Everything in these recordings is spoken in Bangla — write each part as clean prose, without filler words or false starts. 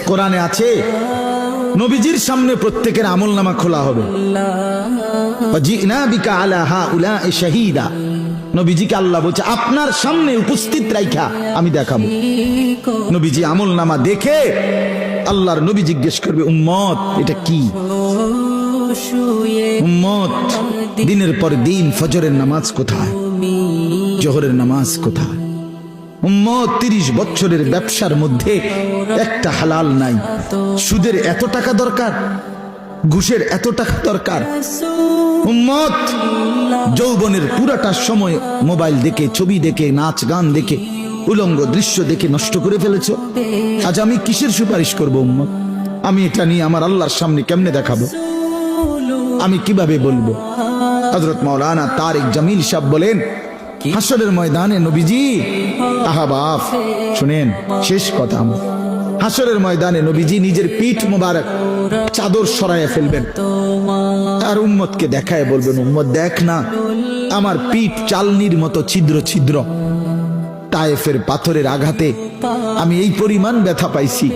কোরআনে আছে নবীজির সামনে প্রত্যেকের আমলনামা খোলা হবে। ওয়াজিনা বিকা আলা হাউলাই শাহীদা, নবীজিকে আল্লাহ বলছে আপনার সামনে উপস্থিত রাইখা আমি দেখাবো। নবীজি আমলনামা দেখে আল্লাহর নবী জিজ্ঞেস করবে উম্মত এটা কি? উম্মত দিনের পর দিন ফজরের নামাজ কোথায়, জোহরের নামাজ কোথায়? উম্মত 30 বছরের ব্যবসার মধ্যে একটা হালাল নাই। সুদের এত টাকা দরকার, ঘুষের এত টাকা দরকার। উম্মত যৌবনের পুরাটা সময় মোবাইল দেখে, ছবি দেখে, নাচ গান দেখে, উলঙ্গ দৃশ্য দেখে নষ্ট করে ফেলেছো। আজ আমি কিসের সুপারিশ করব উম্মত? আমি এটা নিয়ে আমার আল্লাহর সামনে কেমনে দেখাবো? আমি কিভাবে বলবো? হযরত মাওলানা তারিক জামিল সাহেব বলেন হাসরের ময়দানে নবীজি, আহা বাপ শুনেন শেষ কথা, হাসরের ময়দানে নবীজি নিজের পিঠ মোবারক চাদর সরাইয়া ফেলবেন আর উম্মতকে দেখায় বলবেন উম্মত দেখ না আমার পিঠ চালনির মতো ছিদ্র ছিদ্র, তায়েফের পাথরের আঘাতে আমি এই পরিমাণ ব্যথা পাইছি,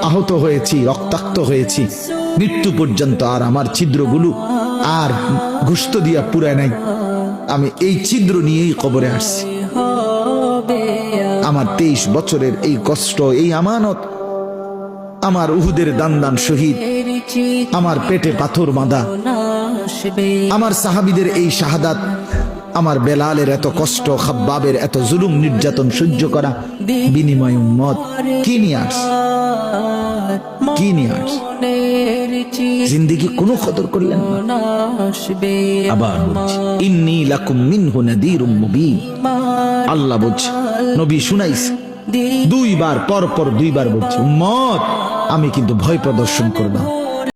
আহত হয়েছি, রক্তাক্ত হয়েছি, মৃত্যু পর্যন্ত আর আমার ছিদ্রগুলো আর গোশত দিয়া পুরায় নাই। আমি এই ছিদ্র নিয়েই কবরে আসছি। আমার 23 বছরের এই কষ্ট, এই আমানত, আমার উহুদের দান শহীদ, আমার পেটে পাথর বাঁধা, আমার সাহাবীদের এই শাহাদাত, আমার বেলালের এত কষ্ট, খাব্বাবের এত জুলুম নির্যাতন সহ্য করা, বিনিময় উম্মত কি নিয়ে আসছে? কি নিয়ে আসছে? জিন্দেগি কোনো কদর করলেন না। আবার বলছি ইন্নী লাকুম মিনহু নাযীরুম মুবিন। আল্লাহ বলছে নবী শুনাইছে 2 বার, পর পর 2 বার বলছে উম্মত আমি কিন্তু ভয় প্রদর্শন করলাম।